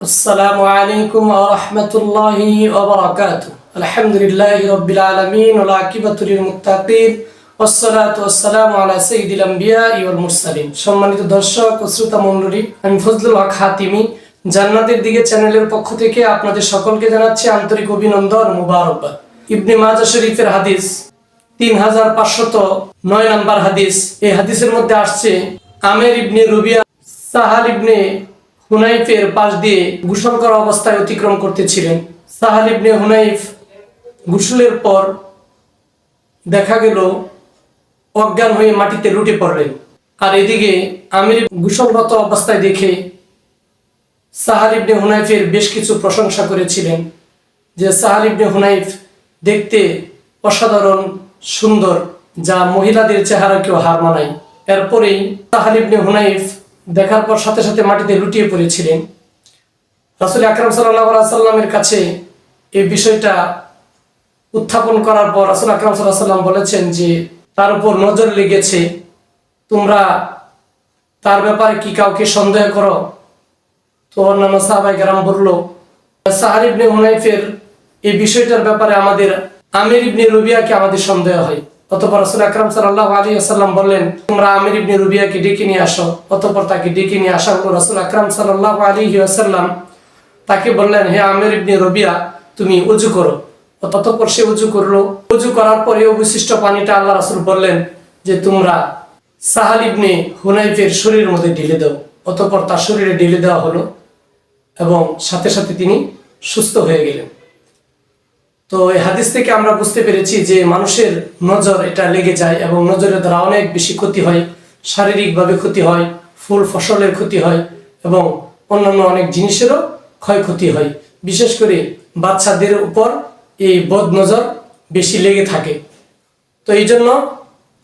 আসসালামু আলাইকুম ওয়া রাহমাতুল্লাহি ওয়া বারাকাতুহু। আলহামদুলিল্লাহি রাব্বিল আলামিন ওয়াল আকিবাতু লিল মুত্তাকিন ওয়াসসালাতু ওয়াসসালামু আলা সাইয়্যিদিল আমবিয়াই ওয়াল মুরসালিন। সম্মানিত দর্শক ও শ্রোতা মণ্ডলী, আমি ফজলুল হক হাতিমি জান্নাতের দিকে চ্যানেলের পক্ষ থেকে আপনাদের সকলকে জানাচ্ছি আন্তরিক অভিনন্দন ও মুবারকবাদ। ইবনে মাজাহ শরীফের হাদিস 3509 নম্বর হাদিস। এই হাদিসের মধ্যে আসছে, আমের ইবনে রুবিয়া সাহাল ইবনে হুনাইফের পাশ দিয়ে গোসল করা অবস্থায় অতিক্রম করতেছিলেন। সাহাল ইবনে হুনাইফ গোসলের পর দেখা গেল অজ্ঞান হয়ে মাটিতে লুটে পড়লেন। আর এদিকে আমির গোসলরত অবস্থায় দেখে সাহাল ইবনে হুনাইফের বেশ কিছু প্রশংসা করেছিলেন যে সাহাল ইবনে হুনাইফ দেখতে অসাধারণ সুন্দর, যা মহিলাদের চেহারাকেও হার মানায়। এরপরেই সাহাল ইবনে হুনাইফ দেখার পর সাথে সাথে মাটিতে লুটিয়ে পড়েছিলেন। রাসূল আকরাম সাল্লাল্লাহু আলাইহি সাল্লামের কাছে এই বিষয়টা উত্থাপন করার পর রাসূল আকরাম সাল্লাল্লাহু আলাইহি সাল্লাম বলেছেন যে তার উপর নজর লেগেছে, তোমরা তার ব্যাপারে কি কাউকে সন্দেহ করো? তো অন্যান্য সাহাবায়ে কেরাম বলল, সাহাল ইবনে হুনাইফের এই বিষয়টার ব্যাপারে আমাদের আমির ইবনে রুবিয়াকে আমাদের সন্দেহ হয়। অতঃপর রাসূল আকরাম সাল্লাল্লাহু আলাইহি ওয়াসাল্লাম বললেন, তোমরা আমির ইবনে রুবিয়াকে ডেকে নিয়ে আসো। অতঃপর তাকে ডেকে নিয়ে আসা হলো। রাসূল আকরাম সাল্লাল্লাহু আলাইহি ওয়াসাল্লাম তাকে বললেন, হে আমির ইবনে রুবিয়া, তুমি ওযু করো। অতঃপর সে ওযু করলো। ওযু করার পরে অবশিষ্ট পানিটা আল্লাহ রাসূল বললেন যে তোমরা সাহাল ইবনে হুনাইফের শরীরের মধ্যে ঢেলে দাও। অতঃপর তার শরীরে ঢেলে দেওয়া হলো এবং সাথে সাথে তিনি সুস্থ হয়ে গেলেন। তো এই হাদিস থেকে আমরা বুঝতে পেরেছি যে মানুষের নজর এটা লেগে যায় এবং নজরের দ্বারা অনেক বেশি ক্ষতি হয়, শারীরিকভাবে ক্ষতি হয়, ফুল ফসলের ক্ষতি হয় এবং অন্যান্য অনেক জিনিসেরও ক্ষয়ক্ষতি হয়। বিশেষ করে বাচ্চাদের উপর এই বদ নজর বেশি লেগে থাকে। তো এই জন্য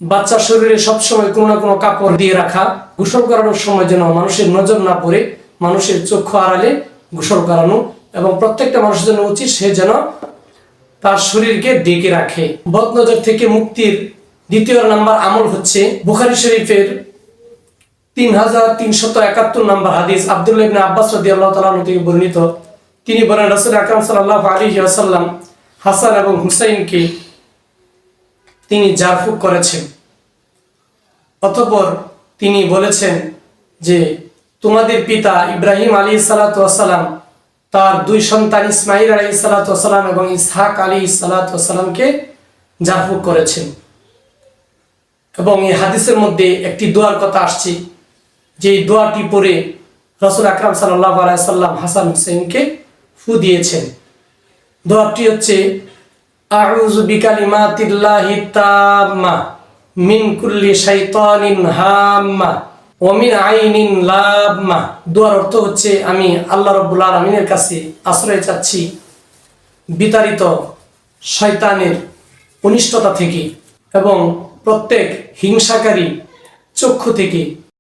বাচ্চার শরীরে সবসময় কোনো না কোনো কাপড় দিয়ে রাখা, গোসল করানোর সময় যেন মানুষের নজর না পড়ে, মানুষের চক্ষু আড়ালে গোসল করানো এবং প্রত্যেকটা মানুষের জন্য উচিত সে যেন তার শরীরকে ডেকে রাখে। বদনজর থেকে মুক্তির দ্বিতীয় নাম্বার আমল হচ্ছে বুখারী শরীফের 3371 নম্বর হাদিস। আব্দুল্লাহ ইবনে আব্বাস রাদিয়াল্লাহু তাআলা আনহু থেকে বর্ণিত, তিনি বলেন, রাসূল আকরাম সাল্লাল্লাহু আলাইহি ওয়াসাল্লাম হাসান এবং হুসাইনকে তিনি জারফুক করেছেন। অতঃপর তিনি বলেছেন যে তোমাদের পিতা ইব্রাহিম আলাইহিস সালাতু ওয়াস সালাম তার দুই সন্তান ইসমাঈল আলাইহিস সালাতু ওয়াস সালাম এবং ইসহাক আলাইহিস সালাতু ওয়াস সালামকে জারফুক করেছেন। এবং এই হাদিসের মধ্যে একটি দোয়ার কথা আসছে, যে দোয়াটি পড়ে রাসূল আকরাম সাল্লাল্লাহু আলাইহি সাল্লাম হাসান হুসাইনকে ফু দিয়েছেন। দোয়াটি হচ্ছে, আউযু বিকালিমাতিল্লাহি তাম্মা মিন কুল্লি শাইতানিন হাম্মা ওয়া মিন আইনিন লাম্মা। দোয়ার অর্থ হচ্ছে, আমি আল্লাহ রাব্বুল আলামিনের কাছে আশ্রয় চাচ্ছি বিতাড়িত শয়তানের অনিষ্টতা থেকে এবং প্রত্যেক হিংসাকারী চক্ষু থেকে